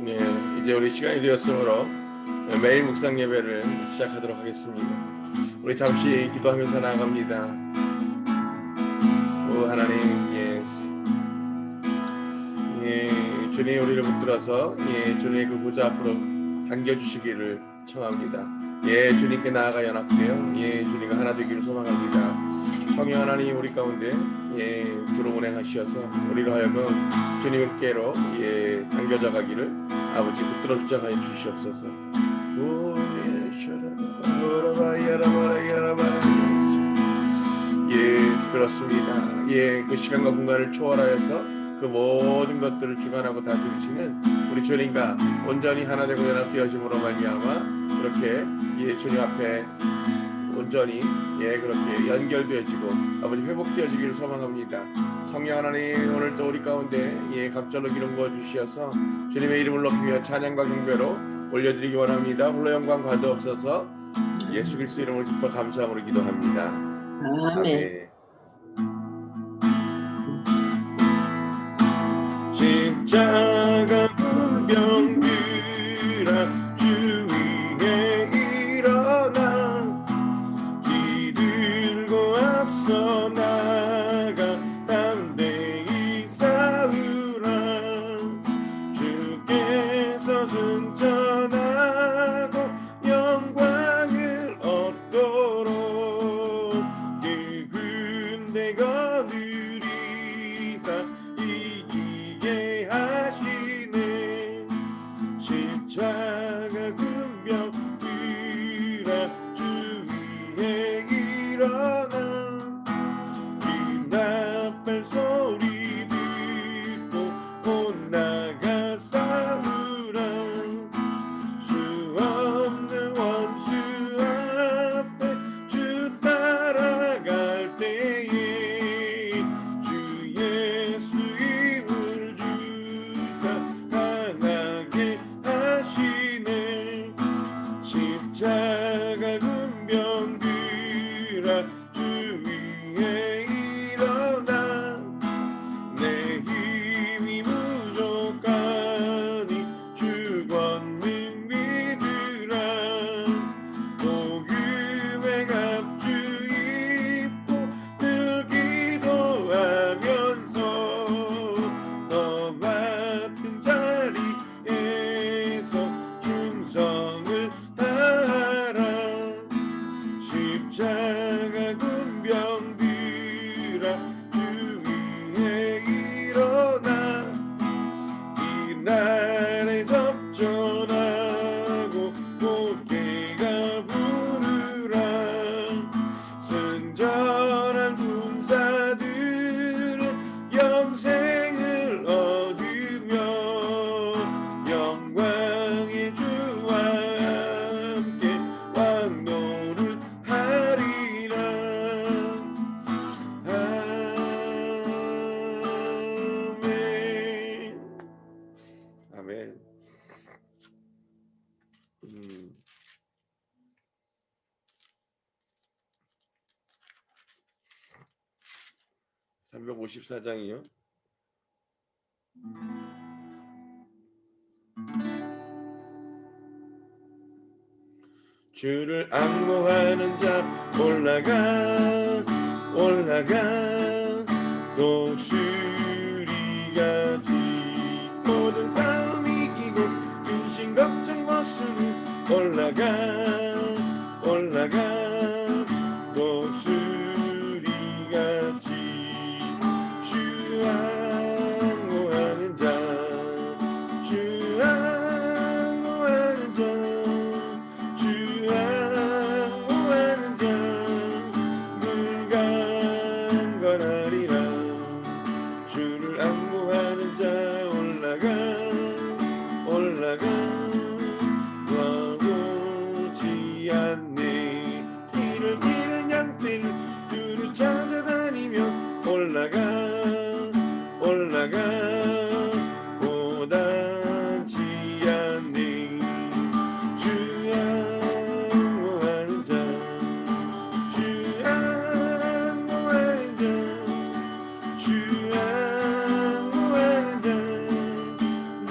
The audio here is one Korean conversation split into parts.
예, 이제 우리 시간이 되었으므로 매일 묵상 예배를 시작하도록 하겠습니다. 우리 잠시 기도하면서 나아갑니다. 오 하나님, 주님 우리를 붙들어서 주님의 그 보좌 앞으로 당겨주시기를 청합니다. 주님께 나아가 연합되어 주님과 하나 되기를 소망합니다. 성령 하나님 우리 가운데 주로 운행하시어서 우리로 하여금 주님께로 당겨져 가기를 아버지 붙들어 주장하여 주시옵소서. 그렇습니다. 그 시간과 공간을 초월하여서 그 모든 것들을 주관하고 다스리시는 우리 주님과 온전히 하나 되고 연합되어짐으로 말미암아 그렇게 주님 앞에 온전히 그렇게 연결되어지고 아버지 회복되어지기를 소망합니다. 성령 하나님 오늘 또 우리 가운데 갑절로 기름 부어 주시어서 주님의 이름을 높이며 찬양과 경배로 올려드리기 원합니다. 홀로 영광 과도없어서 예수 그리스도 이름을 기뻐 감사함으로 기도합니다. 아멘. 십자가 군병들아 주 위에 일어나 기들고 앞서 나가 담대히 싸우라. 주께서 승천하고 영광을 얻도록 그 군대 거느리사 이기게 하시네. 십자가 군병들아 주 위에 일어나 기나팔 소리 듣고 곧 나가 싸우라. 수 없는 원수 앞에 주 따라갈 때에 주 예수 힘을 주사 강하게 하시네. 십자가 군병들아 주 위에 일어나 내 힘이 부족하니 주 권능 믿으라. 복음의 갑주 입고 늘 기도하면서 너 맡은 자리에서 충성을 다하라. 십자가 군병들아 주 위에 일어나 이날에 접전하고 곧개가 부르라. 승전한 군사들은 영생을 얻으며 영광의 주와 함께 왕노를 하리라. 아멘. 아멘. 354장이요. 주를 안무하는 자 올라가 독수리같이 모든 싸움 이기고 근심 걱정 벗으니 올라가 독수리같이 주 안무하는 자 주를 안무하는 자 올라가 와보지 않네. 길을 잃은 양떼를 두루 찾아다니며 올라가 고단치 않네. 주 안무하는 자 주 안무하는 자 늘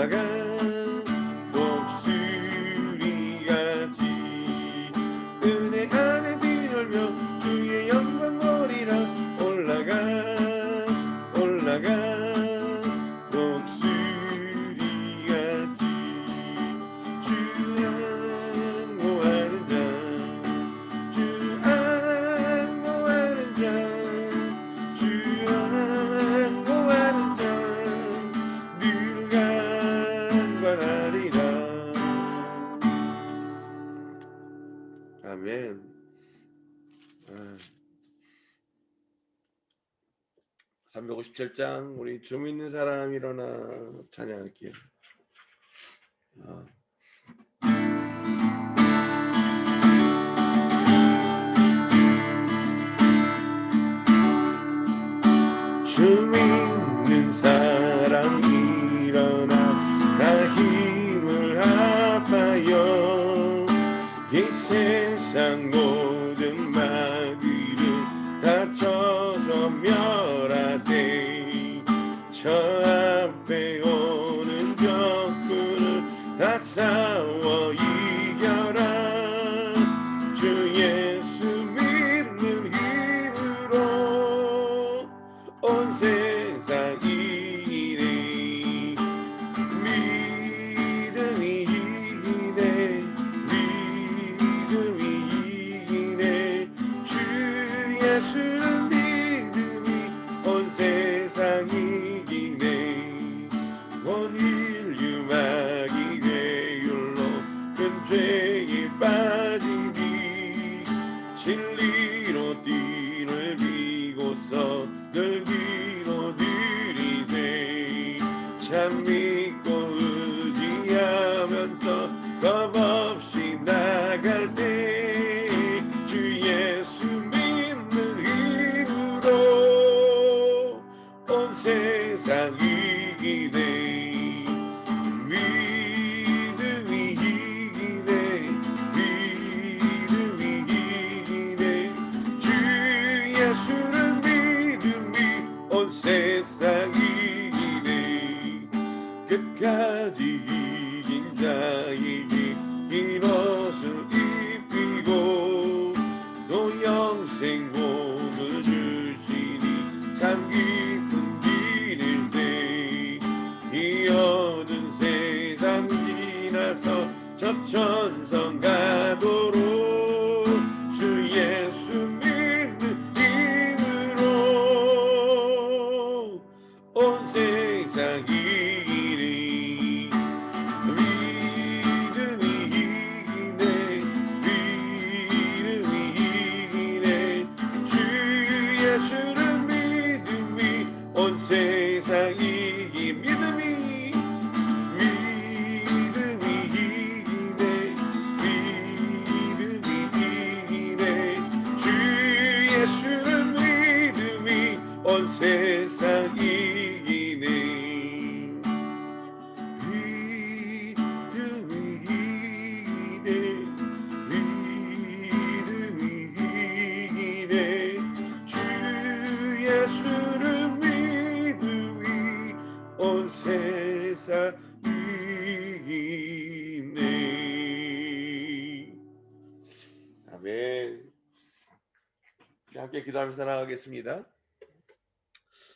올라가 독수리 같이 은혜 안에 뛰놀며 주의 영광 보리라 올라가 독수리 같이 주 안고하는 자늘 간과하리라. 아멘. 357장 우리 주 믿는 사람 일어나 찬양할게요. 주 믿는 사람 일어나 다 힘을 합하여 이 세상 모든 마귀를 다쳐서 멸하세 저 앞에 오는 적군을 다 싸워 이겨라 주 예수 믿는 힘으로 온 세상 이기네 믿음이 이기네 주 예수를 믿음이 온 세상 이기네 온 인류 마귀 괴율로 큰 죄에 빠지니 진리로 띠를 비고서 늘 뒤로 들이세 참 믿고 의지하면서 겁없이 나갈 때 주 예수 믿는 힘으로 온 세상 이기네 믿음이 이기네 주 예수를 믿음이 온 세상 이기네 끝까지 이긴 자에게 긴 옷을 입히고 또 영생 복을 주시니 참 깊은 길일세 이 어두운 세상 지나서 접천성 가도록 주 예수 믿는 힘으로 온 세상 이기리 믿음이 이기네 주 예수를 믿음이 온 세상 이기 믿음이 이기네 주 예수를 믿음이 온 세상 이기네 믿음이 이기네 주 예수를 믿음이 온 세상 이기네. 아멘. 함께 기도하면서 나가겠습니다.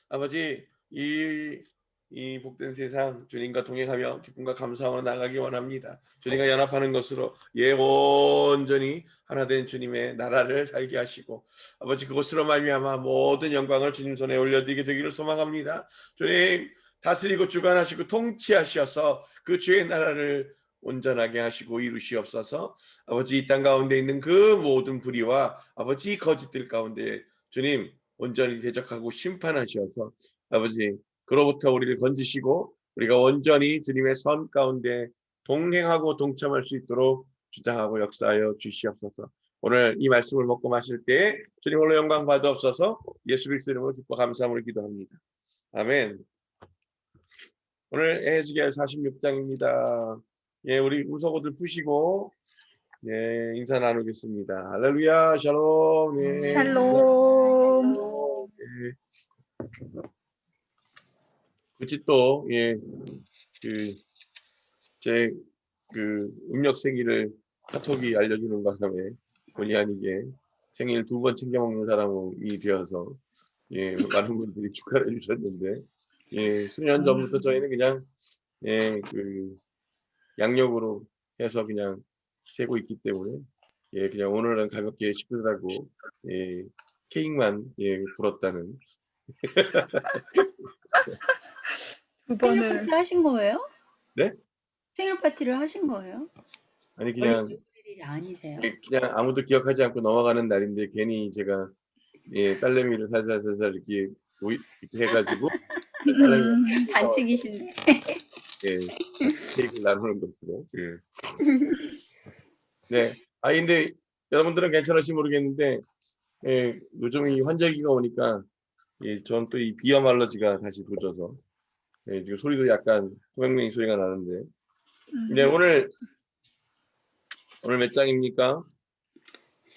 아버지 이 복된 세상 주님과 동행하며 기쁨과 감사하며 나가기 원합니다. 주님과 연합하는 것으로 온전히 하나된 주님의 나라를 살게 하시고 아버지 그것으로 말미암아 모든 영광을 주님 손에 올려드리게 되기를 소망합니다. 주님 다스리고 주관하시고 통치하셔서 그 주의 나라를 온전하게 하시고 이루시옵소서. 아버지 이 땅 가운데 있는 그 모든 불의와 아버지 거짓들 가운데 주님 온전히 대적하고 심판하셔서 아버지 그로부터 우리를 건지시고 우리가 온전히 주님의 선 가운데 동행하고 동참할 수 있도록 주장하고 역사하여 주시옵소서. 오늘 이 말씀을 먹고 마실 때 주님 홀로 영광 받으옵소서. 예수 그리스도 이름으로 기뻐 감사함으로 기도합니다. 아멘. 오늘 에헤즈겔 46장입니다. 예, 우리 우석옷을 푸시고 예, 인사 나누겠습니다. 할렐루야, 샬롬. 예, 샬롬. 예. 굳이 또 예, 그 제 그 음력 생일을 카톡이 알려주는 바람에 본의 아니게 생일 2번 챙겨 먹는 사람이 되어서 예, 많은 분들이 축하를 해주셨는데 예, 수년 전부터 저희는 그냥 예, 그 양력으로 해서 그냥 세고 있기 때문에 예, 그냥 오늘은 가볍게 식구들하고 예, 케이크만 예, 불었다는. 두 생일 번을 파티 하신 거예요? 네? 생일 파티를 하신 거예요? 아니 원래 그냥 기억할 일이 아니세요? 예, 그냥 아무도 기억하지 않고 넘어가는 날인데 괜히 제가 예, 딸내미를 살살살살 이렇게 이렇게 해가지고 딸내미가 서 반칙이신데. 예, 같이 케이크를 나누는 것으로. 예. 네. 아 근데 여러분들은 괜찮으신지 모르겠는데 예, 요즘 이 환절기가 오니까 예, 전 또 이 비염 알러지가 다시 도져서 예, 지금 소리도 약간 토맹맹이 소리가 나는데. 네, 오늘 몇 장입니까?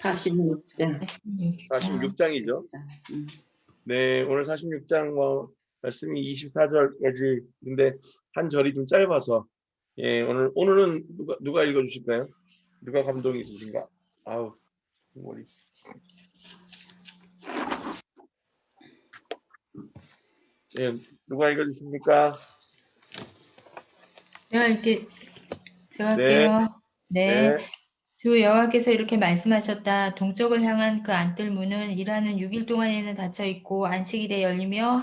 46장. 46장이죠. 네, 오늘 46장 뭐 말씀이 24절까지. 근데 한 절이 좀 짧아서 예, 오늘은 누가 읽어 주실까요? 누가 감동이 있으신가? 아우, 머리. 예, 누가 읽어 주십니까? 제가 네. 할게요. 네. 네. 주 여호와께서 이렇게 말씀하셨다. 동쪽을 향한 그 안뜰 문은 일하는 6일 동안에는 닫혀 있고 안식일에 열리며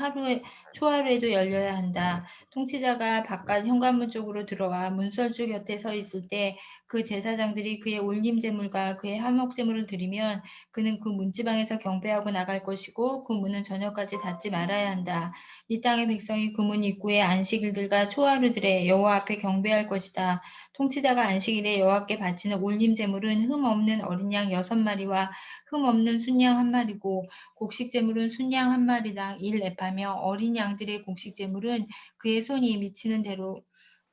초하루에도 열려야 한다. 통치자가 바깥 현관문 쪽으로 들어와 문설주 곁에 서 있을 때 그 제사장들이 그의 올림 제물과 그의 화목 제물을 드리면 그는 그 문지방에서 경배하고 나갈 것이고 그 문은 저녁까지 닫지 말아야 한다. 이 땅의 백성이 그 문 입구에 안식일들과 초하루들에 여호와 앞에 경배할 것이다. 통치자가 안식일에 여호와께 바치는 올림 제물은 흠 없는 어린 양 6마리와 흠 없는 순양 1마리고 곡식 제물은 순양 1마리당 1에파며 어린 양들의 곡식 제물은 그의 손이 미치는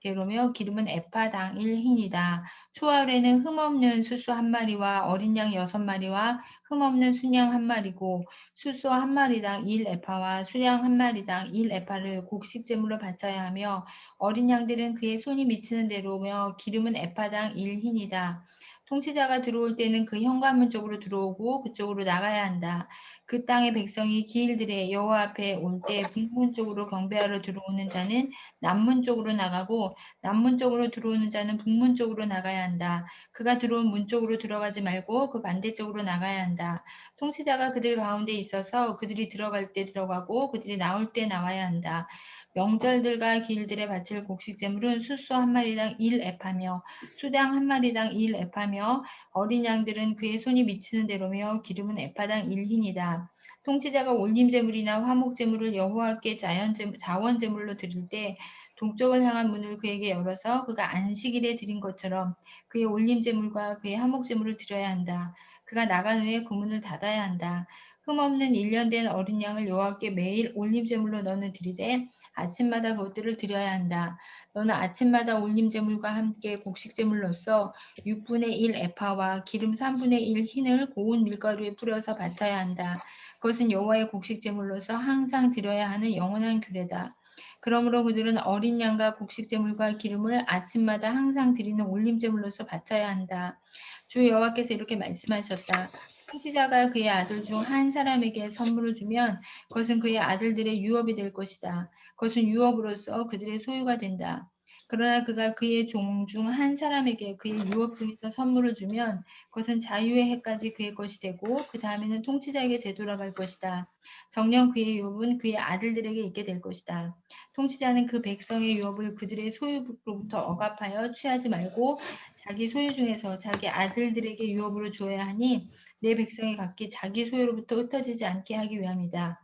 대로며 기름은 에파당 1흰이다. 초하루에는 흠 없는 수수 1마리와 어린 양 6마리와 흠 없는 순양 1마리고 수수 1마리당 1에파와 수양 1마리당 1에파를 곡식 제물로 바쳐야 하며 어린 양들은 그의 손이 미치는 대로며 기름은 에파당 1흰이다. 통치자가 들어올 때는 그 현관문 쪽으로 들어오고 그쪽으로 나가야 한다. 그 땅의 백성이 기일들에 여호와 앞에 올 때 북문 쪽으로 경배하러 들어오는 자는 남문 쪽으로 나가고 남문 쪽으로 들어오는 자는 북문 쪽으로 나가야 한다. 그가 들어온 문 쪽으로 들어가지 말고 그 반대쪽으로 나가야 한다. 통치자가 그들 가운데 있어서 그들이 들어갈 때 들어가고 그들이 나올 때 나와야 한다. 명절들과 기일들에 바칠 곡식 제물은 수소 1마리당 1에파며 수당 1마리당 1에파며 어린 양들은 그의 손이 미치는 대로며 기름은 에파당 1흰이다. 통치자가 올림 제물이나 화목 제물을 여호와께 자원 제물로 드릴 때 동쪽을 향한 문을 그에게 열어서 그가 안식일에 드린 것처럼 그의 올림 제물과 그의 화목 제물을 드려야 한다. 그가 나간 후에 그 문을 닫아야 한다. 흠없는 1년 된 어린 양을 여호와께 매일 올림 제물로 너는 드리되 아침마다 그것들을 드려야 한다. 너는 아침마다 올림 제물과 함께 곡식 제물로서 6분의 1 에파와 기름 3분의 1 흰을 고운 밀가루에 뿌려서 바쳐야 한다. 그것은 여호와의 곡식 제물로서 항상 드려야 하는 영원한 규례다. 그러므로 그들은 어린 양과 곡식 제물과 기름을 아침마다 항상 드리는 올림 제물로서 바쳐야 한다. 주 여호와께서 이렇게 말씀하셨다. 통치자가 그의 아들 중 한 사람에게 선물을 주면 그것은 그의 아들들의 유업이 될 것이다. 그것은 유업으로서 그들의 소유가 된다. 그러나 그가 그의 종 중 한 사람에게 그의 유업 중에서 선물을 주면 그것은 자유의 해까지 그의 것이 되고 그 다음에는 통치자에게 되돌아갈 것이다. 정녕 그의 유업은 그의 아들들에게 있게 될 것이다. 통치자는 그 백성의 유업을 그들의 소유로부터 억압하여 취하지 말고 자기 소유 중에서 자기 아들들에게 유업으로 주어야 하니 내 백성이 각기 자기 소유로부터 흩어지지 않게 하기 위함이다.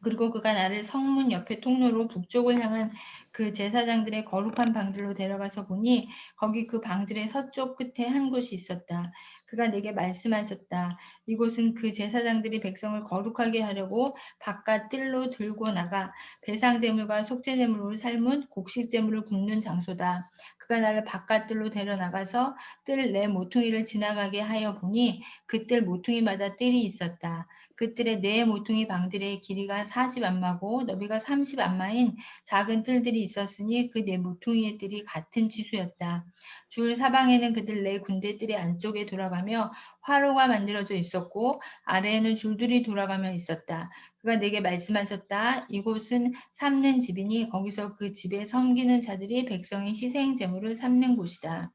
그리고 그가 나를 성문 옆에 통로로 북쪽을 향한 그 제사장들의 거룩한 방들로 데려가서 보니 거기 그 방들의 서쪽 끝에 한 곳이 있었다. 그가 내게 말씀하셨다. 이곳은 그 제사장들이 백성을 거룩하게 하려고 바깥 뜰로 들고 나가 배상제물과 속죄제물로 삶은 곡식제물을 굽는 장소다. 그가 나를 바깥 뜰로 데려나가서 뜰 내 모퉁이를 지나가게 하여 보니 그 뜰 모퉁이마다 뜰이 있었다. 그 뜰에 네 모퉁이 방들의 길이가 40안마고 너비가 30안마인 작은 뜰들이 있었으니 그 네 모퉁이의 뜰이 같은 치수였다. 줄 사방에는 그들 네 군대 뜰의 안쪽에 돌아가며 화로가 만들어져 있었고 아래에는 줄들이 돌아가며 있었다. 그가 내게 말씀하셨다. 이곳은 삼는 집이니 거기서 그 집에 섬기는 자들이 백성의 희생 제물을 삼는 곳이다.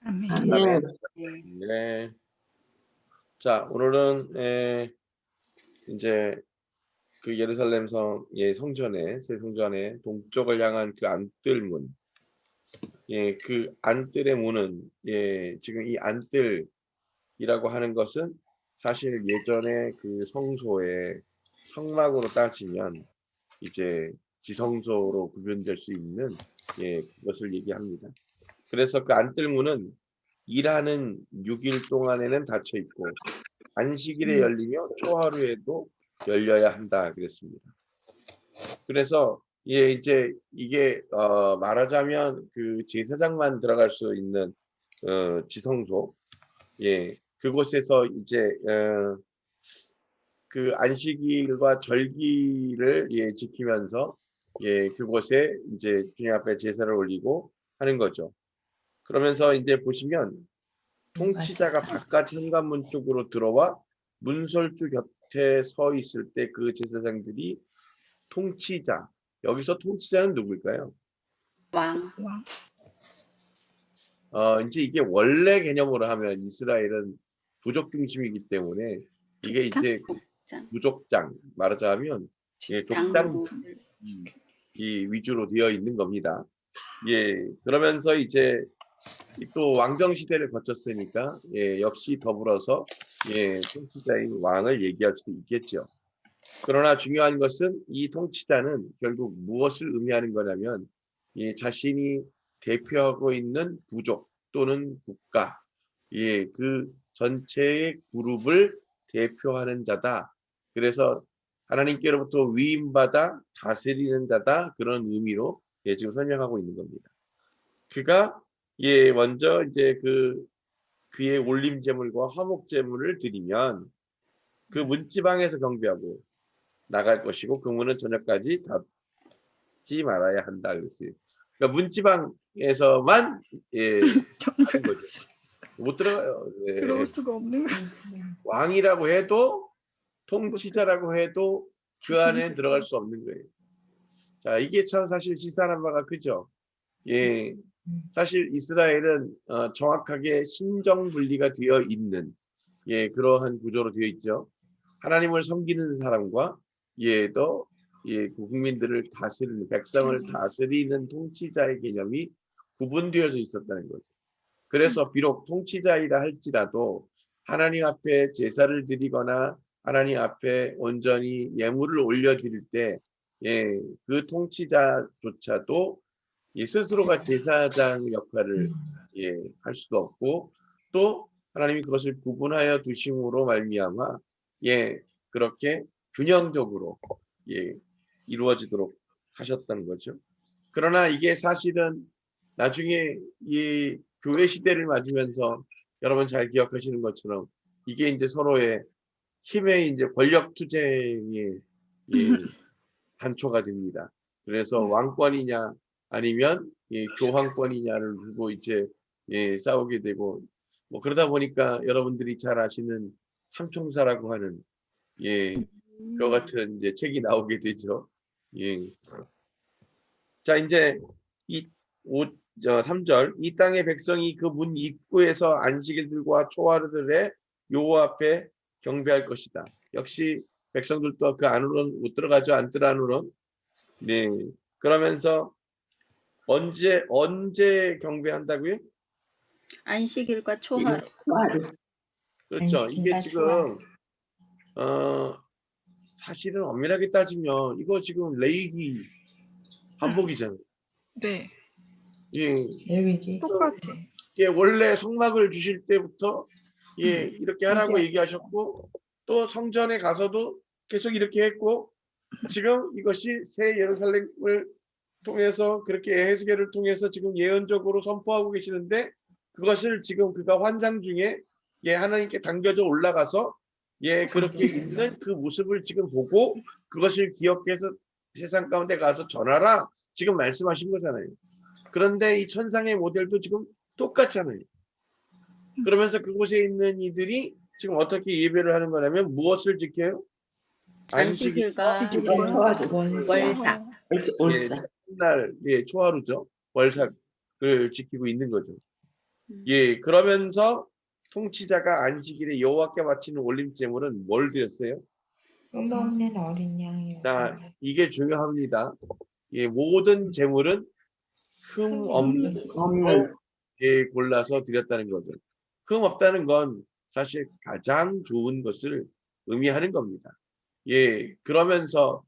아멘. 아멘. 네. 네. 자, 오늘은 이제 그 예루살렘 성의 성전에 새 성전의 동쪽을 향한 그 안뜰문, 그 안뜰의 문은 지금 이 안뜰이라고 하는 것은 사실 예전에 그 성소의 성막으로 따지면 이제 지성소로 구분될 수 있는 그것을 얘기합니다. 그래서 그 안뜰문은 일하는 6일 동안에는 닫혀 있고 안식일에 열리며 초하루에도 열려야 한다 그랬습니다. 그래서 이제 이게 말하자면 그 제사장만 들어갈 수 있는 지성소, 그곳에서 이제 그 안식일과 절기를 지키면서 그곳에 이제 주님 앞에 제사를 올리고 하는 거죠. 그러면서 이제 보시면 통치자가 바깥 현관문 쪽으로 들어와 문설주 곁에 서 있을 때 그 제사장들이 통치자, 여기서 통치자는 누구일까요? 왕. 이제 이게 원래 개념으로 하면 이스라엘은 부족 중심이기 때문에 이게 이제 족장. 부족장, 말하자면 족장 장로들. 이 위주로 되어 있는 겁니다. 그러면서 이제 또 왕정 시대를 거쳤으니까 역시 더불어서 통치자인 왕을 얘기할 수도 있겠죠. 그러나 중요한 것은 이 통치자는 결국 무엇을 의미하는 거냐면 자신이 대표하고 있는 부족 또는 국가, 그 전체의 그룹을 대표하는 자다. 그래서 하나님께로부터 위임받아 다스리는 자다. 그런 의미로 지금 설명하고 있는 겁니다. 그가 먼저 이제 그의 올림 제물과 화목 제물을 드리면 그 문지방에서 경배하고 나갈 것이고 그 문은 저녁까지 닫지 말아야 한다 그랬어요. 그러니까 문지방에서만 하는 거죠. 못 들어가요. 들어올 수가 없는 거. 왕이라고 해도 통치자라고 해도 그 안에 들어갈 수 없는 거예요. 자, 이게 참 사실 시사하는 바가 크죠. 사실 이스라엘은 정확하게 신정 분리가 되어 있는 그러한 구조로 되어 있죠. 하나님을 섬기는 사람과 또 그 국민들을 다스리는 백성을 다스리는 통치자의 개념이 구분되어져 있었다는 거죠. 그래서 비록 통치자이라 할지라도 하나님 앞에 제사를 드리거나 하나님 앞에 온전히 예물을 올려드릴 때 그 통치자조차도 스스로가 제사장 역할을 할 수도 없고 또 하나님이 그것을 구분하여 두심으로 말미암아 그렇게 균형적으로 이루어지도록 하셨다는 거죠. 그러나 이게 사실은 나중에 이 교회 시대를 맞으면서 여러분 잘 기억하시는 것처럼 이게 이제 서로의 힘의 이제 권력 투쟁의 단초가 됩니다. 그래서 왕권이냐 아니면 교황권이냐를 두고 이제 싸우게 되고 뭐 그러다 보니까 여러분들이 잘 아시는 삼총사라고 하는 그와 같은 이제 책이 나오게 되죠. 자 이제 3절 이 땅의 백성이 그 문 입구에서 안식일들과 초하루들의 여호와 앞에 경배할 것이다. 역시 백성들도 그 안으로는 못 들어가죠. 안뜰 안으로. 그러면서 언제 경배한다고요? 안식일과 초하루. 그렇죠. 이게 안식일과 지금 사실은 엄밀하게 따지면 이거 지금 레위기 반복이잖아요. 네, 레위기. 똑같아. 원래 성막을 주실 때부터 이렇게 하라고 얘기하셨고 또 성전에 가서도 계속 이렇게 했고 지금 이것이 새 예루살렘을 통해서 그렇게 에스겔을 통해서 지금 예언적으로 선포하고 계시는데 그것을 지금 그가 환상 중에 하나님께 당겨져 올라가서 예, 그렇게 있는 그 모습을 지금 보고 그것을 기억해서 세상 가운데 가서 전하라. 지금 말씀하신 거잖아요. 그런데 이 천상의 모델도 지금 똑같잖아요. 그러면서 그곳에 있는 이들이 지금 어떻게 예배를 하는 거냐면 무엇을 지켜요? 안식일과 월사. 예, 첫날, 예, 초하루죠. 월삭을 지키고 있는 거죠. 예, 그러면서 통치자가 안식일에 여호와께 바치는 올림제물은 뭘 드렸어요? 흠없는 어린 양이요. 자, 이게 중요합니다. 예, 모든 제물은 흠 없는 것으로 예, 골라서 드렸다는 거죠. 흠 없다는 건 사실 가장 좋은 것을 의미하는 겁니다. 예, 그러면서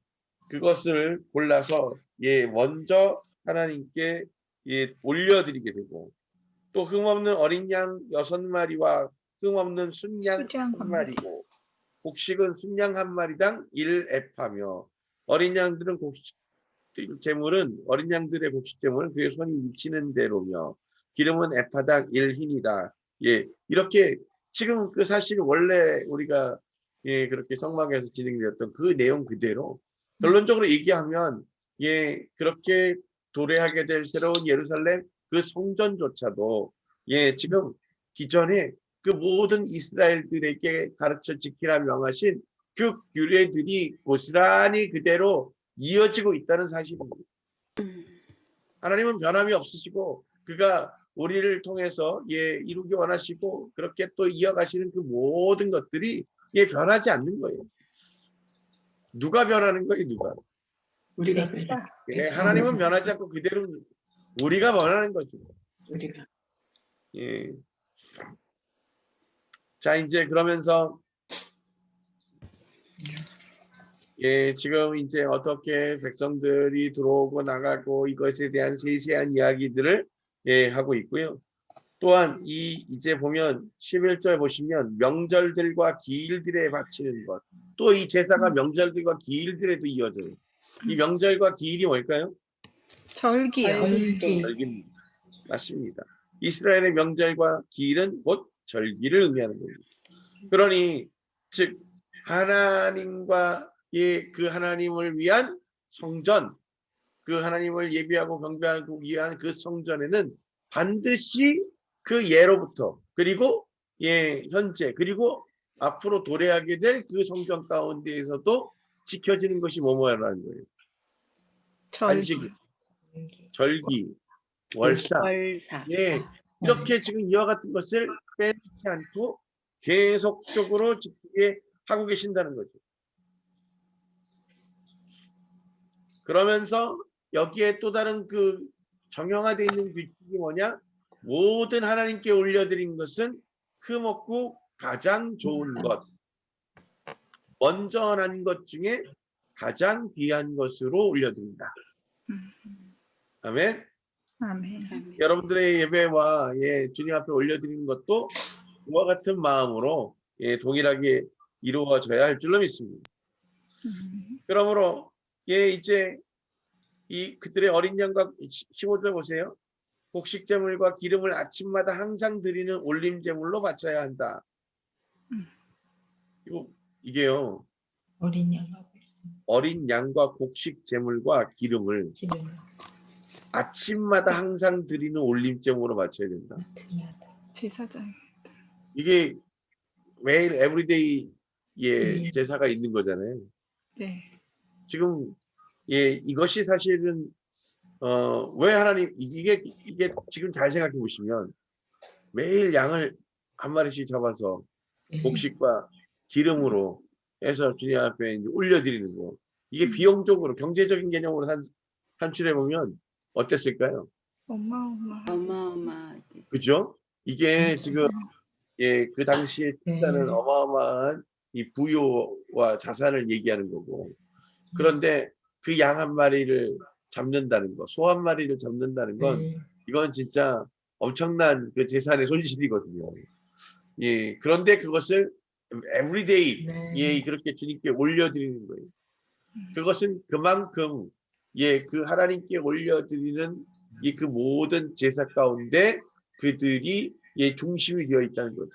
그것을 골라서 예, 먼저 하나님께 예, 올려드리게 되고 또 흠없는 어린 양 6마리와 흠없는 순양 수장 1마리고 곡식은 순양 1마리당 1에파며 어린 양들은 곡식 제물은 어린 양들의 곡식 제물은 그의 손이 미치는 대로며 기름은 에파당 1흰이다. 예, 이렇게 지금 그 사실 원래 우리가 예, 그렇게 성막에서 진행되었던 그 내용 그대로 결론적으로 얘기하면 예, 그렇게 도래하게 될 새로운 예루살렘 그 성전조차도 예, 지금 기존에 그 모든 이스라엘들에게 가르쳐 지키라 명하신 그 규례들이 고스란히 그대로 이어지고 있다는 사실입니다. 하나님은 변함이 없으시고 그가 우리를 통해서 예, 이루기 원하시고 그렇게 또 이어가시는 그 모든 것들이 예, 변하지 않는 거예요. 누가 변하는 거예요? 누가? 우리가 예, 하나님은 변하지 않고 그대로 우리가 변하는 거죠. 우리가 예. 자, 이제 그러면서 예, 지금 이제 어떻게 백성들이 들어오고 나가고 이것에 대한 세세한 이야기들을 예, 하고 있고요. 또한 이제 보면 11절 보시면 명절들과 기일들에 바치는 것. 또 이 제사가 명절들과 기일들에도 이어져요. 이 명절과 기일이 뭘까요? 절기요. 절기입니다. 맞습니다. 이스라엘의 명절과 기일은 곧 절기를 의미하는 겁니다. 그러니 즉 하나님과 그 하나님을 위한 성전, 그 하나님을 예비하고 경배하기 위한 그 성전에는 반드시 그 예로부터 그리고 예 현재 그리고 앞으로 도래하게 될 그 성전 가운데에서도 지켜지는 것이 뭐뭐라는 거예요. 안식, 절기, 월사, 월사. 예 이렇게 지금 이와 같은 것을 빼놓지 않고 계속적으로 지키게 하고 계신다는 거죠. 그러면서 여기에 또 다른 그 정형화되어 있는 규칙이 뭐냐? 모든 하나님께 올려드린 것은 흠없고 가장 좋은 것, 먼저 난 것 중에 가장 귀한 것으로 올려드린다. 아멘. 아멘. 여러분들의 예배와 예, 주님 앞에 올려드리는 것도 그와 같은 마음으로 예, 동일하게 이루어져야 할 줄로 믿습니다. 그러므로 예, 이제 이 그들의 어린 양과 15절 보세요. 곡식제물과 기름을 아침마다 항상 드리는 올림제물로 바쳐야 한다. 이게요. 어린 양과 곡식제물과 기름을 아침마다 항상 드리는 올림제물로 바쳐야 된다. 제사장. 이게 매일 에브리데이 예, 제사가 있는 거잖아요. 네. 지금 예, 이것이 사실은 왜 하나님 이게 지금 잘 생각해 보시면 매일 양을 한 마리씩 잡아서 곡식과 기름으로 해서 주님 앞에 이제 올려드리는 거 이게 비용적으로 경제적인 개념으로 산출해 보면 어땠을까요? 어마어마하게. 그죠? 이게 지금 예, 그 당시에 일단은 어마어마한 이 부요와 자산을 얘기하는 거고 그런데 그 양 한 마리를 잡는다는 거, 소 한 마리를 잡는다는 건 이건 진짜 엄청난 그 재산의 손실이거든요. 예, 그런데 그것을 everyday 예, 그렇게 주님께 올려드리는 거예요. 그것은 그만큼 예, 그 하나님께 올려드리는 이 그 모든 제사 가운데 그들이 예, 중심이 되어 있다는 거죠.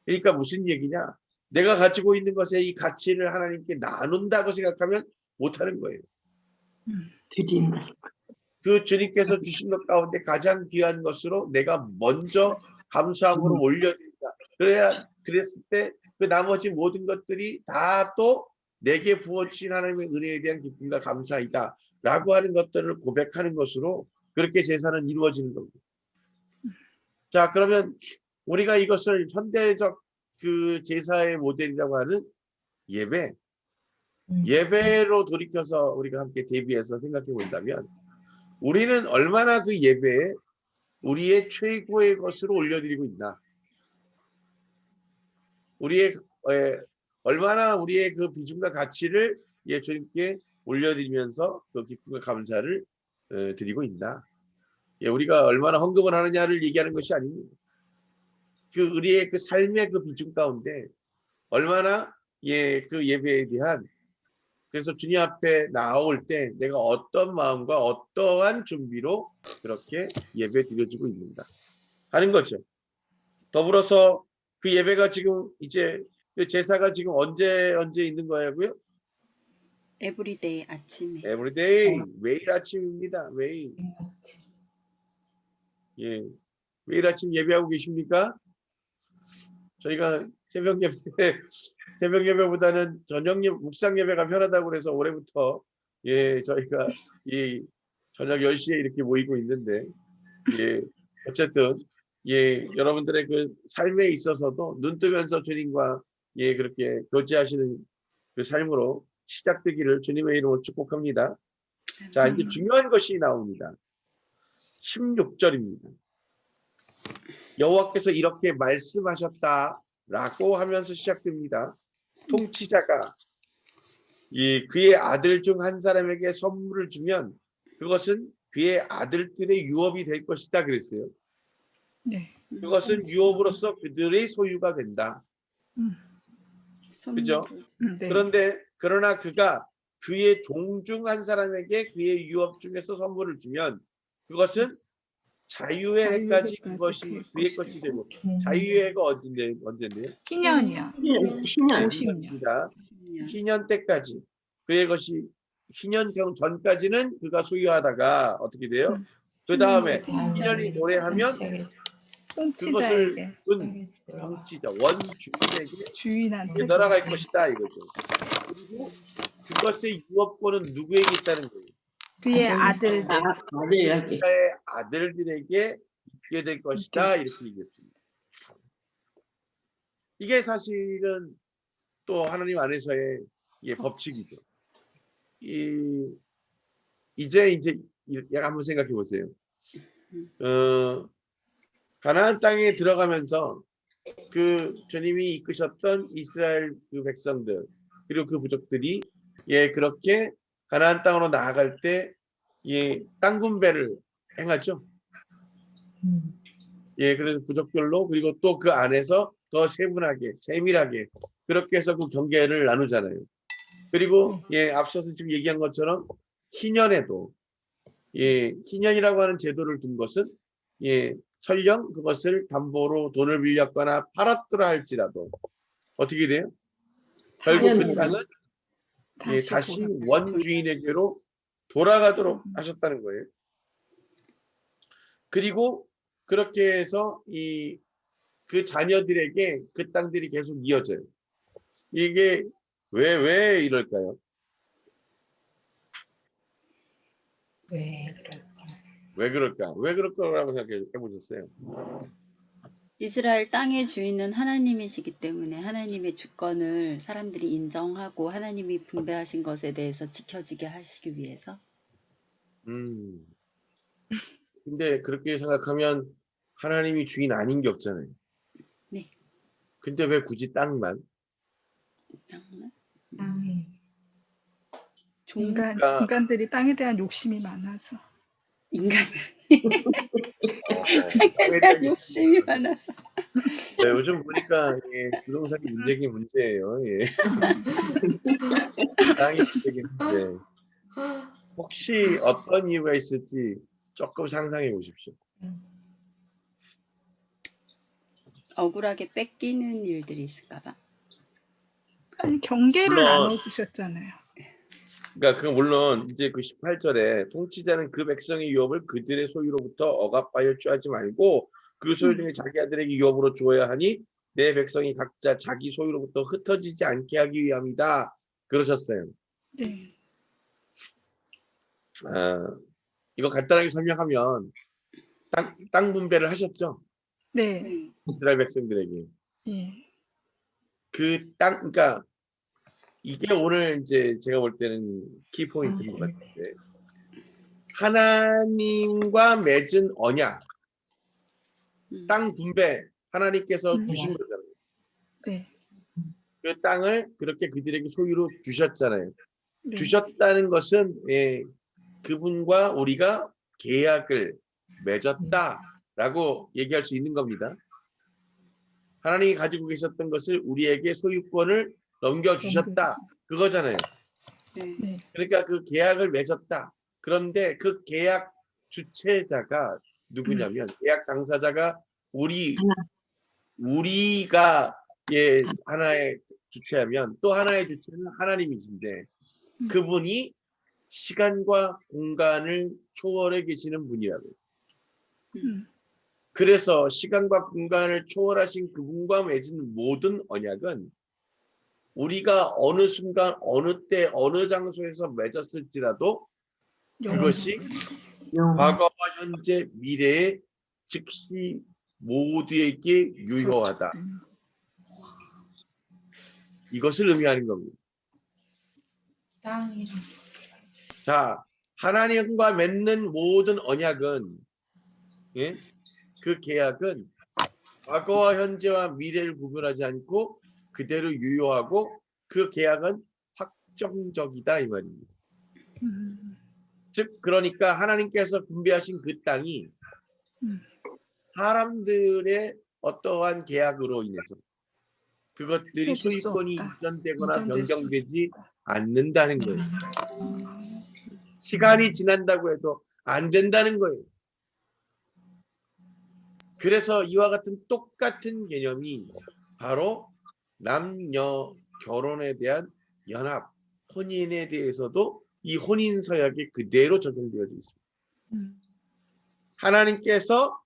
그러니까 무슨 얘기냐? 내가 가지고 있는 것에 이 가치를 하나님께 나눈다고 생각하면 못하는 거예요. 드린다. 그 주님께서 주신 것 가운데 가장 귀한 것으로 내가 먼저 감사함으로 올려드린다. 그랬을 때 그 나머지 모든 것들이 다 또 내게 부어주신 하나님의 은혜에 대한 기쁨과 감사이다 라고 하는 것들을 고백하는 것으로 그렇게 제사는 이루어지는 겁니다. 자, 그러면 우리가 이것을 현대적 그 제사의 모델이라고 하는 예배로 돌이켜서 우리가 함께 대비해서 생각해 본다면 우리는 얼마나 그 예배에 우리의 최고의 것으로 올려드리고 있나? 얼마나 우리의 그 비중과 가치를 주님께 올려드리면서 그 기쁨과 감사를 드리고 있나? 우리가 얼마나 헌금을 하느냐를 얘기하는 것이 아닙니다. 우리의 그 삶의 그 비중 가운데 얼마나 그 예배에 대한 그래서 주님 앞에 나올 때 내가 어떤 마음과 어떠한 준비로 그렇게 예배 드려지고 있는가 하는 거죠. 더불어서 그 예배가 지금 이제 그 제사가 지금 언제 있는 거냐고요? 에브리데이 아침에. 에브리데이 매일 아침입니다. 매일. 매일 아침 예배하고 계십니까? 저희가 새벽 예배보다는 저녁 묵상 예배가 편하다고 그래서 올해부터 저희가 이 저녁 10시에 이렇게 모이고 있는데 어쨌든 여러분들의 그 삶에 있어서도 눈 뜨면서 주님과 그렇게 교제하시는 그 삶으로 시작되기를 주님의 이름으로 축복합니다. 자, 이제 중요한 것이 나옵니다. 16절입니다. 여호와께서 이렇게 말씀하셨다라고 하면서 시작됩니다. 통치자가 그의 아들 중 한 사람에게 선물을 주면 그것은 그의 아들들의 유업이 될 것이다 그랬어요. 네. 그것은 유업으로서 그들의 소유가 된다. 그죠? 네. 그러나 그가 그의 종 중 한 사람에게 그의 유업 중에서 선물을 주면 그것은 자유의 해까지 그것이 그의 것이 되고 자유의 해가 언젠데요? 희년이요. 신년. 50년. 희년 때까지 그의 것이 희년 전까지는 그가 소유하다가 어떻게 돼요? 그 다음에 희년이 도래하면 그것을 통치자에게 통치자 원주인에게 주인한테 날아갈 것이다 이거죠. 그리고 그것의 유업권은 누구에게 있다는 거예요? 그의 아들들. 아들에게. 자의 아들들에게 있게 될 것이다 이렇게 얘기했습니다. 이게 사실은 또 하나님 안에서의 법칙이죠. 이제 한번 생각해 보세요. 가나안 땅에 들어가면서 그 주님이 이끄셨던 이스라엘 그 백성들 그리고 그 부족들이 그렇게 가나안 땅으로 나아갈 때 땅 분배를 행하죠. 그래서 부족별로 그리고 또 그 안에서 더 세분하게 세밀하게 그렇게 해서 그 경계를 나누잖아요. 그리고 앞서서 지금 얘기한 것처럼 희년에도 희년이라고 하는 제도를 둔 것은 설령 그것을 담보로 돈을 빌렸거나 팔았더라 할지라도 어떻게 돼요? 결국 그 땅은 다시 원주인에게로 돌아가도록 하셨다는 거예요. 그리고 그렇게 해서 그 자녀들에게 그 땅들이 계속 이어져요. 이게 왜 이럴까요? 왜 그럴까? 왜 그럴 거라고 생각해 보셨어요? 이스라엘 땅의 주인은 하나님이시기 때문에 하나님의 주권을 사람들이 인정하고 하나님이 분배하신 것에 대해서 지켜지게 하시기 위해서. 근데 그렇게 생각하면 하나님이 주인 아닌 게 없잖아요. 네. 근데 왜 굳이 땅만? 인간들이 땅에 대한 욕심이 많아서. 땅에 대한 욕심이 많아서. 요즘 보니까 부동산이 문제긴 문제예요. 땅이 문제긴 문제. 혹시 어떤 이유가 있을지 조금 상상해 보십시오. 억울하게 뺏기는 일들이 있을까 봐. 아니, 경계를 물론 나눠주셨잖아요. 그러니까 그 물론 이제 그 18절에 통치자는 그 백성의 유업을 그들의 소유로부터 억압하여 취하지 말고 그 소유 중에 자기 아들에게 유업으로 주어야 하니 내 백성이 각자 자기 소유로부터 흩어지지 않게 하기 위함이다. 그러셨어요. 네. 이거 간단하게 설명하면 땅 분배를 하셨죠? 네. 이스라엘 백성들에게. 예. 그 땅, 그러니까 이게 오늘 이제 제가 볼 때는 키포인트인 것 같은데 하나님과 맺은 언약, 땅 분배 하나님께서 주신 거잖아요. 네. 그 땅을 그렇게 그들에게 소유로 주셨잖아요. 네. 주셨다는 것은 그분과 우리가 계약을 맺었다라고 얘기할 수 있는 겁니다. 하나님이 가지고 계셨던 것을 우리에게 소유권을 넘겨주셨다. 그거잖아요. 네. 그러니까 그 계약을 맺었다. 그런데 그 계약 주체자가 누구냐면 계약 당사자가 우리가 하나의 주체하면 또 하나의 주체는 하나님이신데 그분이 시간과 공간을 초월해 계시는 분이라고요. 그래서 시간과 공간을 초월하신 그분과 맺은 모든 언약은 우리가 어느 순간 어느 때 어느 장소에서 맺었을지라도 그것이 과거와 현재 미래에 즉시 모두에게 유효하다. 이것을 의미하는 겁니다. 자, 하나님과 맺는 모든 언약은 그 계약은 과거와 현재와 미래를 구분하지 않고 그대로 유효하고 그 계약은 확정적이다 이 말입니다. 즉 그러니까 하나님께서 분배하신 그 땅이 사람들의 어떠한 계약으로 인해서 그것들이 소유권이 이전되거나 변경되지 않는다는 거예요. 시간이 지난다고 해도 안 된다는 거예요. 그래서 이와 같은 똑같은 개념이 바로 남녀 결혼에 대한 연합, 혼인에 대해서도 이 혼인서약에 그대로 적용되어져 있습니다. 하나님께서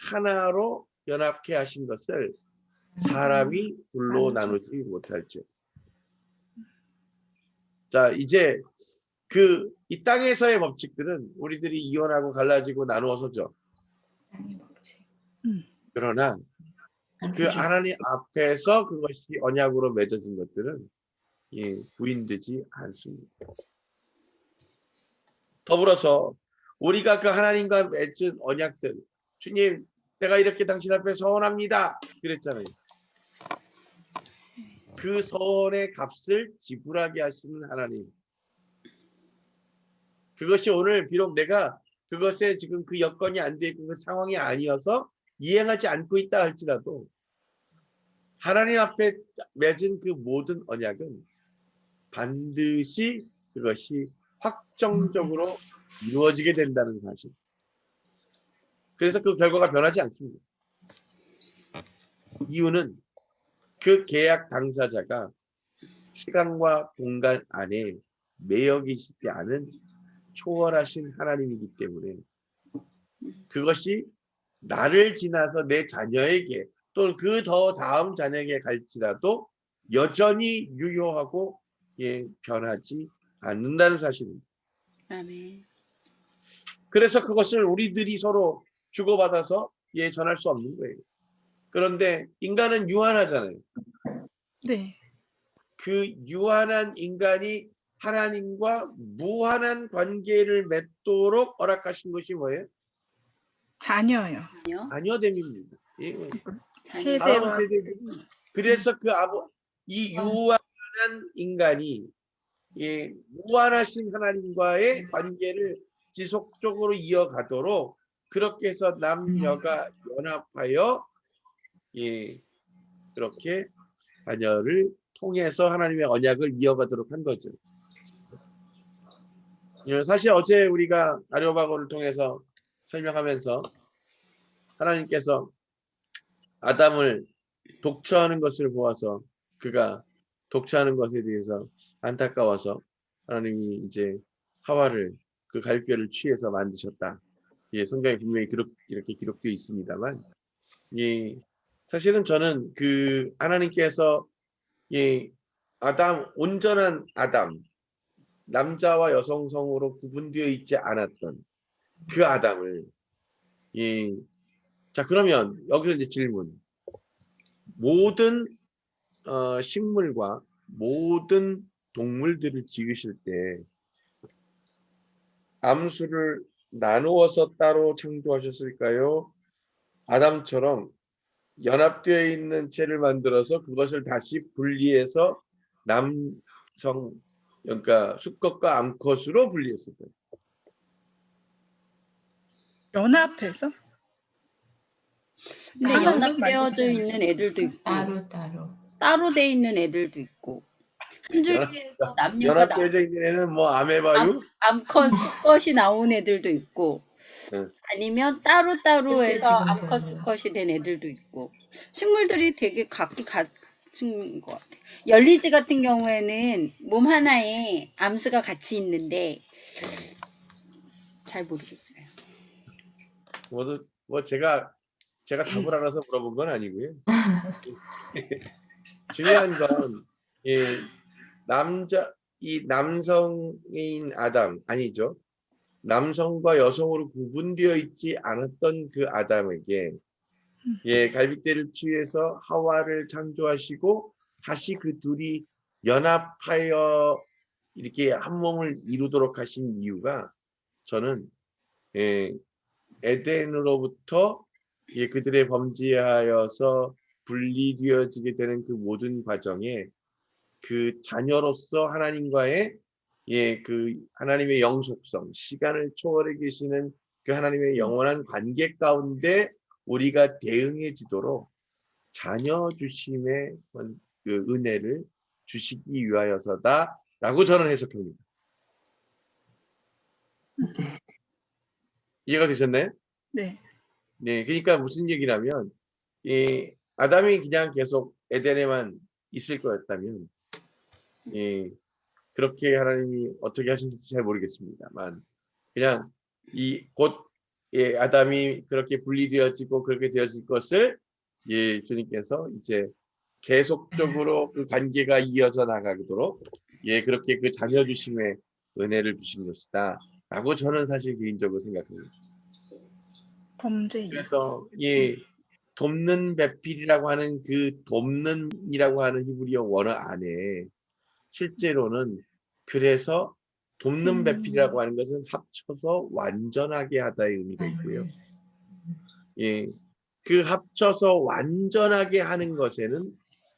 하나로 연합케 하신 것을 사람이 둘로 나누지 못할지. 자, 이제 이 땅에서의 법칙들은 우리들이 이혼하고 갈라지고 나누어서죠. 그러나 그 하나님 앞에서 그것이 언약으로 맺어진 것들은 부인되지 않습니다. 더불어서 우리가 그 하나님과 맺은 언약들, 주님, 내가 이렇게 당신 앞에 서원합니다. 그랬잖아요. 그 서원의 값을 지불하게 하시는 하나님. 그것이 오늘 비록 내가 그것에 지금 그 여건이 안 돼 있고 그 상황이 아니어서 이행하지 않고 있다 할지라도 하나님 앞에 맺은 그 모든 언약은 반드시 그것이 확정적으로 이루어지게 된다는 사실. 그래서 그 결과가 변하지 않습니다. 이유는 그 계약 당사자가 시간과 공간 안에 매여 계시지 않은 초월하신 하나님이기 때문에 그것이 나를 지나서 내 자녀에게 또는 그 더 다음 자녀에게 갈지라도 여전히 유효하고 변하지 않는다는 사실입니다. 아멘. 그래서 그것을 우리들이 서로 주고받아서 전할 수 없는 거예요. 그런데 인간은 유한하잖아요. 네. 그 유한한 인간이 하나님과 무한한 관계를 맺도록 허락하신 것이 뭐예요? 자녀요. 아니요. 자녀됨입니다. 세대와 그래서 이 유한한 인간이 무한하신 하나님과의 관계를 지속적으로 이어가도록 그렇게 해서 남녀가 연합하여 그렇게 자녀를 통해서 하나님의 언약을 이어가도록 한 거죠. 사실 어제 우리가 아레오바고를 통해서 설명하면서 하나님께서 아담을 독처하는 것을 보아서 그가 독차하는 것에 대해서 안타까워서 하나님이 이제 하와를 그 갈뼈를 취해서 만드셨다. 예, 성경에 분명히 이렇게 기록되어 있습니다만, 예, 사실은 저는 그 하나님께서 예, 온전한 아담, 남자와 여성성으로 구분되어 있지 않았던 그 아담을 예, 자 그러면 여기서 이제 질문. 모든 식물과 모든 동물들을 지으실 때 암수를 나누어서 따로 창조하셨을까요? 아담처럼 연합되어 있는 채를 만들어서 그것을 다시 분리해서 남성, 그러니까 수컷과 암컷으로 분리했을까요? 연합해서? 근데 따로 연합되어져 만들지 있는 애들도 있고 따로. 따로 돼 있는 애들도 있고 한 연합, 줄기에서 남녀가 연합되어져 있는 애는 뭐 아메바유? 암컷, 수컷이 나온 애들도 있고 응. 아니면 따로따로 실제 해서 지금도 암컷, 수컷이 된 애들도 있고 식물들이 되게 각기 같은 것 같아. 열리지 같은 경우에는 몸 하나에 암수가 같이 있는데 잘 모르겠어요. 뭐 제가 답을 알아서 물어본 건 아니고요. 중요한 건 예, 이 남성인 아담 아니죠. 남성과 여성으로 구분되어 있지 않았던 그 아담에게 예, 갈빗대를 취해서 하와를 창조하시고 다시 그 둘이 연합하여 이렇게 한 몸을 이루도록 하신 이유가 저는 예, 에덴으로부터 예, 그들의 범죄하여서 분리되어지게 되는 그 모든 과정에 그 자녀로서 하나님과의 예, 그 하나님의 영속성, 시간을 초월해 계시는 그 하나님의 영원한 관계 가운데 우리가 대응해지도록 자녀 주심의 그 은혜를 주시기 위하여서다라고 저는 해석합니다. 이해가 되셨나요? 네. 네, 그러니까 무슨 얘기냐면 이 아담이 그냥 계속 에덴에만 있을 거였다면 그렇게 하나님이 어떻게 하신지 잘 모르겠습니다만 그냥 곧 아담이 그렇게 분리되어지고 그렇게 되어질 것을 주님께서 이제 계속적으로 그 관계가 이어져 나가도록 그렇게 그 자녀 주심의 은혜를 주신 것이다라고 저는 사실 개인적으로 생각합니다. 범죄. 그래서 돕는 배필이라고 하는 그 돕는이라고 하는 히브리어 원어 안에 실제로는 그래서 돕는 배필이라고 하는 것은 합쳐서 완전하게 하다의 의미가 있고요. 그 합쳐서 완전하게 하는 것에는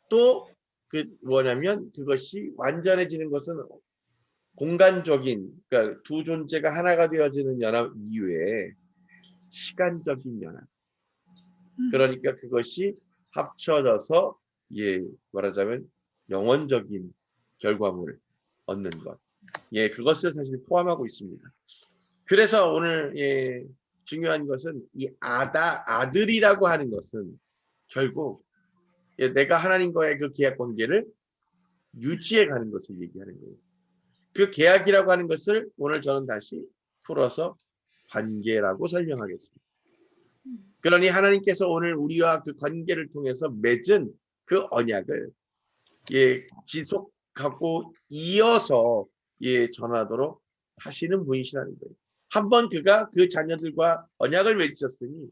또 그 뭐냐면 그것이 완전해지는 것은 공간적인 그러니까 두 존재가 하나가 되어지는 연합 이외에 시간적인 연합. 그러니까 그것이 합쳐져서 말하자면 영원적인 결과물을 얻는 것. 그것을 사실 포함하고 있습니다. 그래서 오늘 중요한 것은 이 아들이라고 하는 것은 결국 내가 하나님과의 그 계약 관계를 유지해 가는 것을 얘기하는 거예요. 그 계약이라고 하는 것을 오늘 저는 다시 풀어서 관계라고 설명하겠습니다. 그러니 하나님께서 오늘 우리와 그 관계를 통해서 맺은 그 언약을 지속하고 이어서 전하도록 하시는 분이시라는 거예요. 한번 그가 그 자녀들과 언약을 맺으셨으니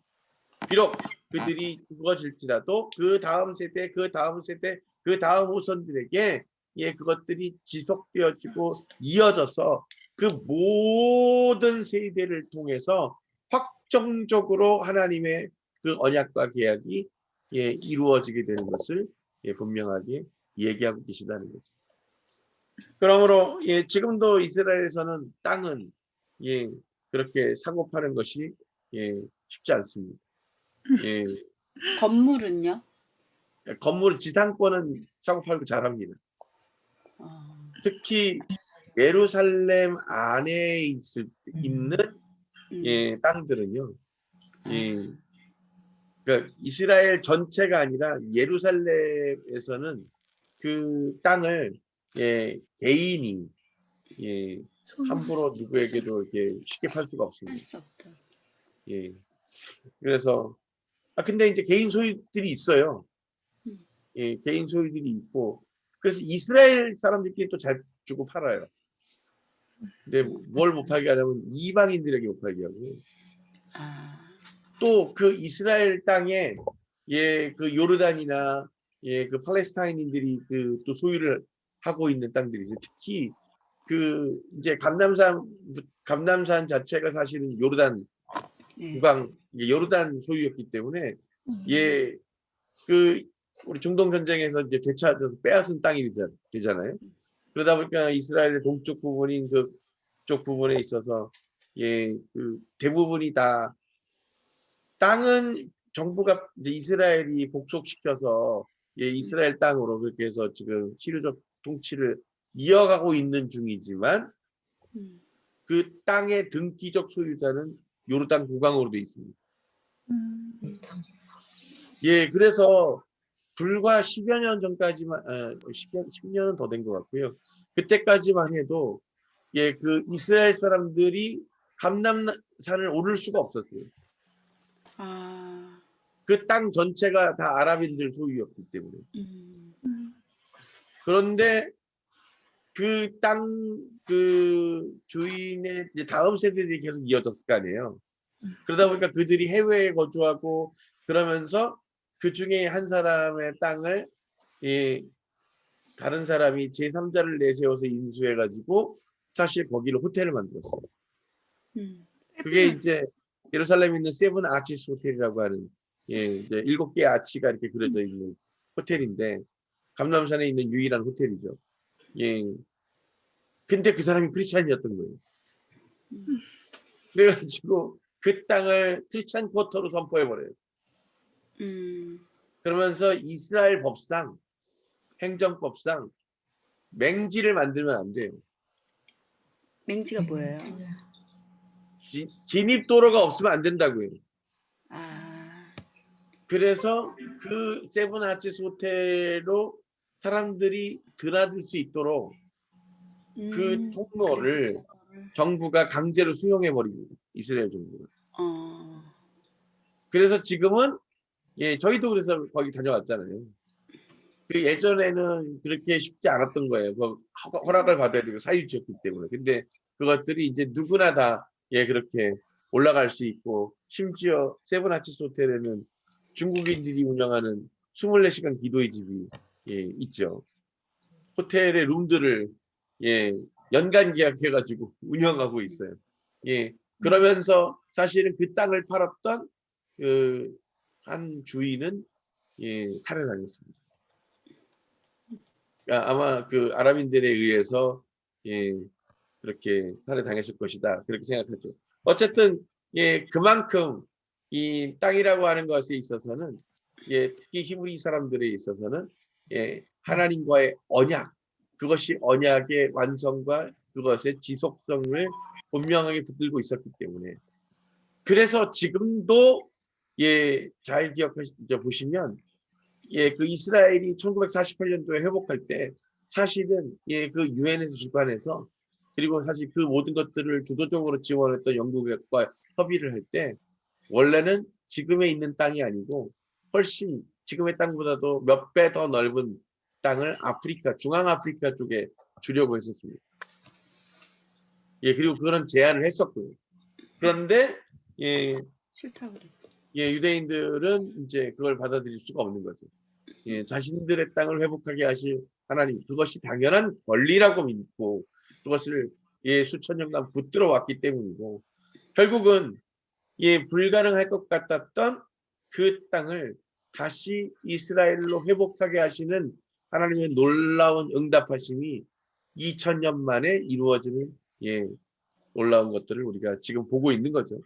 비록 그들이 죽어질지라도 그 다음 세대, 그 다음 세대, 그 다음 후손들에게 그것들이 지속되어지고 이어져서 그 모든 세대를 통해서 확정적으로 하나님의 그 언약과 계약이 이루어지게 되는 것을 분명하게 얘기하고 계시다는 거죠. 그러므로 지금도 이스라엘에서는 땅은 그렇게 사고 파는 것이 쉽지 않습니다. 건물은요? 건물 지상권은 사고 팔고 잘합니다. 특히 예루살렘 안에 있는 땅들은요. 그러니까 이스라엘 전체가 아니라 예루살렘에서는 그 땅을 개인이 손. 함부로 누구에게도 이렇게 쉽게 팔 수가 할 없습니다. 수 없다. 예. 그래서 근데 이제 개인 소유들이 있어요. 음. 예, 개인 소유들이 있고 그래서 이스라엘 사람들끼리 또 잘 주고 팔아요. 근데 뭘 못 팔게 하냐면 이방인들에게 못 팔게 하고 아, 또 그 이스라엘 땅에 그 요르단이나 그 팔레스타인인들이 그 또 소유를 하고 있는 땅들이 있어요. 특히 그 이제 감남산 자체가 사실은 요르단 네. 국왕 요르단 소유였기 때문에 그 우리 중동 전쟁에서 이제 되찾아서 빼앗은 땅이 되잖아요. 그러다 보니까 이스라엘의 동쪽 부분인 그쪽 부분에 있어서 그 대부분이 다 땅은 정부가 이제 이스라엘이 복속시켜서 이스라엘 땅으로 그렇게 해서 지금 치료적 통치를 이어가고 있는 중이지만 음. 그 땅의 등기적 소유자는 요르단 국왕으로 되어 있습니다. 그래서 불과 10여 년 전까지만 10년은 더 된 것 같고요. 그때까지만 해도 그 이스라엘 사람들이 감람산을 오를 수가 없었어요. 아, 그 땅 전체가 다 아랍인들 소유였기 때문에. 그런데 그 주인의 이제 다음 세대들이 계속 이어졌을 거 아니에요. 그러다 보니까 그들이 해외에 거주하고 그러면서 그 중에 한 사람의 땅을 다른 사람이 제3자를 내세워서 인수해가지고 사실 거기를 호텔을 만들었어요. 그게 이제 예루살렘에 있는 세븐 아치스 호텔이라고 하는 이제 7개의 아치가 이렇게 그려져 있는 호텔인데 감람산에 있는 유일한 호텔이죠. 근데 그 사람이 크리스찬이었던 거예요. 그래가지고 그 땅을 크리스찬 쿼터로 선포해버려요. 그러면서 이스라엘 법상, 행정법상 맹지를 만들면 안 돼요. 맹지가 뭐예요? 진입도로가 없으면 안 된다고요. 아, 그래서 그 세븐 아치스 호텔로 사람들이 드나들 수 있도록 그 통로를 정부가 강제로 수용해버립니다. 이스라엘 정부가. 그래서 지금은 저희도 그래서 거기 다녀왔잖아요. 그 예전에는 그렇게 쉽지 않았던 거예요. 허락을 받아야 되고 사유지였기 때문에. 근데 그것들이 이제 누구나 다 그렇게 올라갈 수 있고 심지어 세븐 아치스 호텔에는 중국인들이 운영하는 24시간 기도의 집이 있죠. 호텔의 룸들을 연간 계약해가지고 운영하고 있어요. 그러면서 사실은 그 땅을 팔았던 그 한 주인은 살해당했습니다. 아마 그 아랍인들에 의해서 그렇게 살해당했을 것이다. 그렇게 생각하죠. 어쨌든 그만큼 이 땅이라고 하는 것에 있어서는 특히 히브리 사람들에 있어서는 하나님과의 언약, 그것이 언약의 완성과 그것의 지속성을 분명하게 붙들고 있었기 때문에 그래서 지금도 잘 보시면 그 이스라엘이 1948년도에 회복할 때 사실은 그 유엔에서 주관해서 그리고 사실 그 모든 것들을 주도적으로 지원했던 영국과 협의를 할 때 원래는 지금에 있는 땅이 아니고 훨씬 지금의 땅보다도 몇 배 더 넓은 땅을 중앙아프리카 쪽에 주려고 했었습니다. 그리고 그런 제안을 했었고요. 그런데 싫다 그래. 유대인들은 이제 그걸 받아들일 수가 없는 거죠. 자신들의 땅을 회복하게 하실 하나님, 그것이 당연한 권리라고 믿고 그것을 수천 년간 붙들어 왔기 때문이고 결국은 불가능할 것 같았던 그 땅을 다시 이스라엘로 회복하게 하시는 하나님의 놀라운 응답하심이 2000년 만에 이루어지는 놀라운 것들을 우리가 지금 보고 있는 거죠.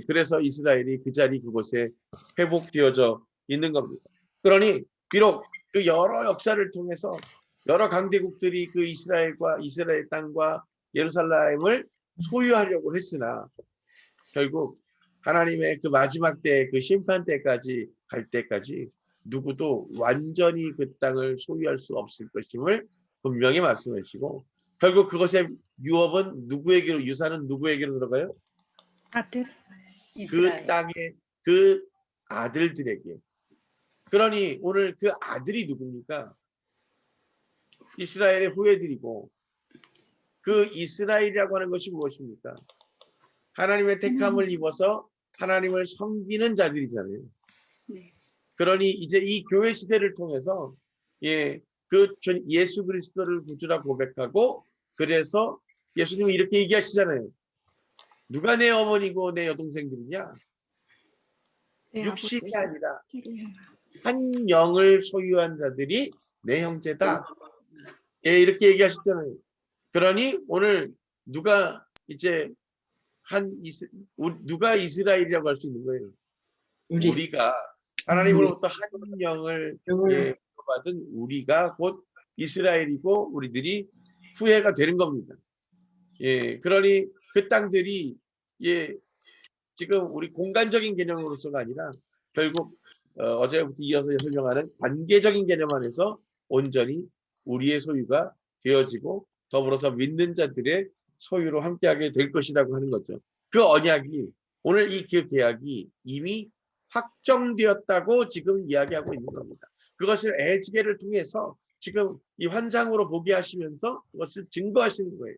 그래서 이스라엘이 그 자리 그곳에 회복되어져 있는 겁니다. 그러니 비록 그 여러 역사를 통해서 여러 강대국들이 그 이스라엘 땅과 예루살렘을 소유하려고 했으나 결국 하나님의 그 마지막 때 그 심판 때까지 갈 때까지 누구도 완전히 그 땅을 소유할 수 없을 것임을 분명히 말씀하시고 결국 그것의 유업은 누구에게로 유산은 누구에게로 들어가요? 그 이스라엘. 땅의 그 아들들에게. 그러니 오늘 그 아들이 누굽니까? 이스라엘의 후예들이고 그 이스라엘이라고 하는 것이 무엇입니까? 하나님의 택함을 입어서 하나님을 섬기는 자들이잖아요. 네. 그러니 이제 이 교회 시대를 통해서 예수 그리스도를 구주라 고백하고 그래서 예수님이 이렇게 얘기하시잖아요. 누가 내 어머니고 내 여동생들이냐? 육신이 아니라 한 영을 소유한 자들이 내 형제다. 예, 이렇게 얘기하셨잖아요. 그러니 오늘 누가 이제 누가 이스라엘이라고 할 수 있는 거예요? 우리가 하나님으로부터 한 영을 받은 우리가 곧 이스라엘이고 우리들이 후예가 되는 겁니다. 예, 그러니 그 땅들이 지금 우리 공간적인 개념으로서가 아니라 결국 어제부터 이어서 설명하는 관계적인 개념 안에서 온전히 우리의 소유가 되어지고 더불어서 믿는 자들의 소유로 함께하게 될 것이라고 하는 거죠. 그 언약이 오늘 이 계약이 이미 확정되었다고 지금 이야기하고 있는 겁니다. 그것을 에즈겔을 통해서 지금 이 환상으로 보게 하시면서 그것을 증거하시는 거예요.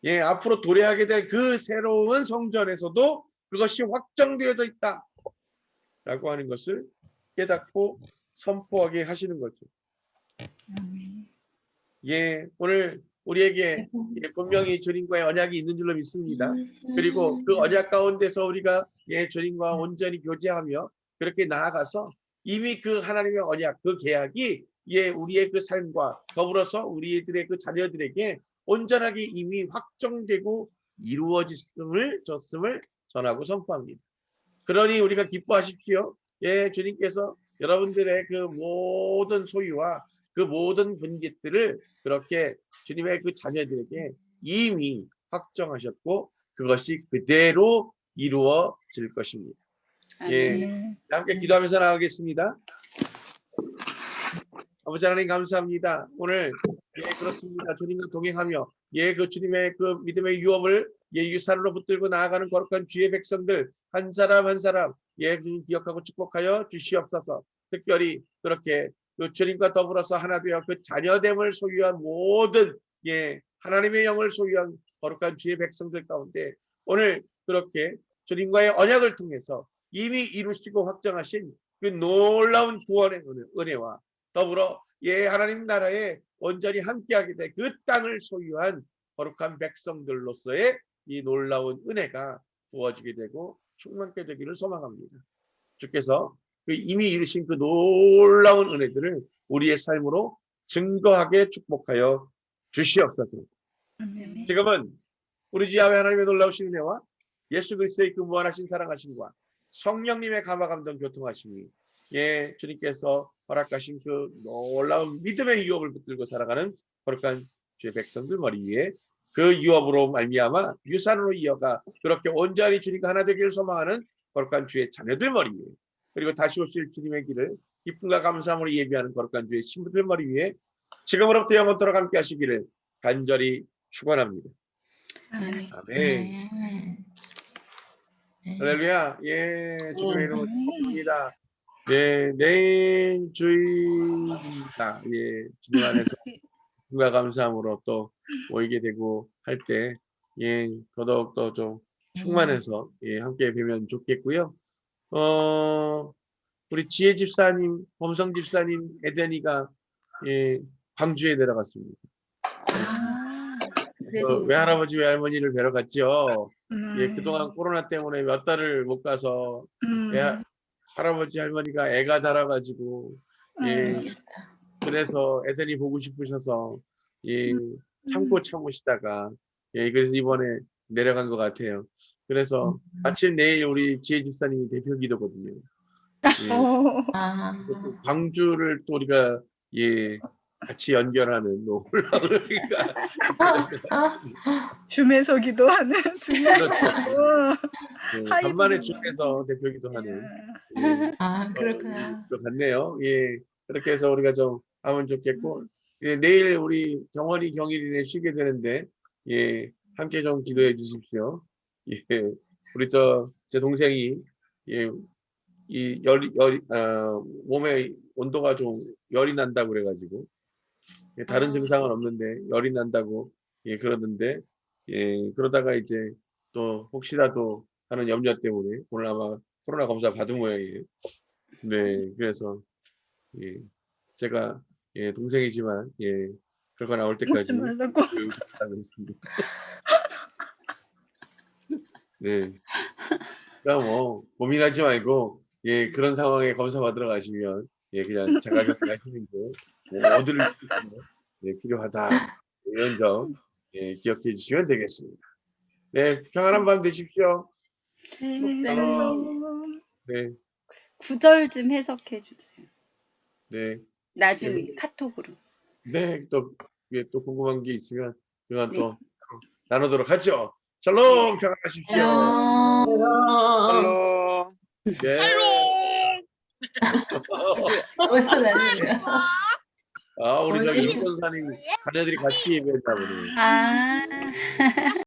예, 앞으로 도래하게 될 그 새로운 성전에서도 그것이 확정되어져 있다 라고 하는 것을 깨닫고 선포하게 하시는 거죠. 예, 오늘 우리에게 분명히 주님과의 언약이 있는 줄로 믿습니다. 그리고 그 언약 가운데서 우리가 주님과 온전히 교제하며 그렇게 나아가서 이미 그 하나님의 언약, 그 계약이 우리의 그 삶과 더불어서 우리들의 그 자녀들에게 온전하게 이미 확정되고 이루어졌음을 전하고 선포합니다. 그러니 우리가 기뻐하십시오. 예, 주님께서 여러분들의 그 모든 소유와 그 모든 분깃들을 그렇게 주님의 그 자녀들에게 이미 확정하셨고 그것이 그대로 이루어질 것입니다. 예, 함께 기도하면서 나가겠습니다. 아버지 하나님 감사합니다. 오늘 그렇습니다. 주님과 동행하며 그 주님의 그 믿음의 유업을 유산으로 붙들고 나아가는 거룩한 주의 백성들 한 사람 한 사람 주님 기억하고 축복하여 주시옵소서. 특별히 그렇게 그 주님과 더불어서 하나 되어 그 자녀됨을 소유한 모든 하나님의 영을 소유한 거룩한 주의 백성들 가운데 오늘 그렇게 주님과의 언약을 통해서 이미 이루시고 확정하신 그 놀라운 구원의 은혜와 더불어 하나님 나라에 온전히 함께하게 될 그 땅을 소유한 거룩한 백성들로서의 이 놀라운 은혜가 부어지게 되고 충만케 되기를 소망합니다. 주께서 그 이미 이루신 그 놀라운 은혜들을 우리의 삶으로 증거하게 축복하여 주시옵소서. 지금은 우리 주 야훼 하나님의 놀라우신 은혜와 예수 그리스도의 그 무한하신 사랑하심과 성령님의 감화감동 교통하심이 주님께서 허락하신 그 놀라운 믿음의 유업을 붙들고 살아가는 거룩한 주의 백성들 머리 위에 그 유업으로 말미암아 유산으로 이어가 그렇게 온전히 주님과 하나 되기를 소망하는 거룩한 주의 자녀들 머리 위에 그리고 다시 오실 주님의 길을 기쁨과 감사함으로 예비하는 거룩한 주의 신부들 머리 위에 지금으로부터 영원토록 함께 하시기를 간절히 축원합니다. 아멘. 할렐루야. 주님의 이름으로 축복합니다. 내일 주일입니다. 주님 안에서 기쁨과 감사함으로 또 모이게 되고 할 때 더더욱 더 좀 충만해서 함께 뵈면 좋겠고요. 우리 지혜 집사님, 범성 집사님, 에덴이가 광주에 내려갔습니다. 외할아버지 외할머니를 뵈러 갔죠. 그동안 코로나 때문에 몇 달을 못 가서 할아버지 할머니가 애가 자라가지고 그래서 에덴이 보고 싶으셔서 참으시다가 그래서 이번에 내려간 것 같아요. 그래서 마침 내일 우리 지혜 집사님이 대표 기도거든요. 광주를 또 우리가 같이 연결하는 뭐 그러니까 줌에서 기도하는 줌에서. 그렇죠. 간만에 하이브리드. 중에서 대표기도 하는 예, 그렇구나. 것 같네요. 예, 그렇게 해서 우리가 좀 하면 좋겠고 예, 내일 우리 정원이 경일이네 쉬게 되는데 예, 함께 좀 기도해 주십시오. 예, 우리 제 동생이 예, 이 몸에 온도가 좀 열이 난다고 그래가지고 예, 다른 증상은 없는데 열이 난다고 예, 그러던데 예, 그러다가 이제 또 혹시라도 하는 염려 때문에 오늘 아마 코로나 검사 받은 모양이에요. 네, 그래서 예, 제가 예, 동생이지만 예, 결과 나올 먹지 때까지 말라고. 교육하고 있습니다. 네, 그러니까 뭐 고민하지 말고 예, 그런 상황에 검사 받으러 가시면 예, 그냥 자가격리 하시는 게 어디를 예, 필요하다 이런 점 예, 기억해 주시면 되겠습니다. 네, 평안한 밤 되십시오. 목사님 네, 9절 좀 해석해 주세요. 네, 나중에 카톡으로. 네, 또, 예, 또 궁금한 게 있으면 그건 네. 또 나누도록 하죠. 샬롬, 평안하십시오. 샬롬. 예. 어디서 나누세요? 아, 우리 저기 어디? 임선사님 자녀들이 같이 예배했나 보네. 아.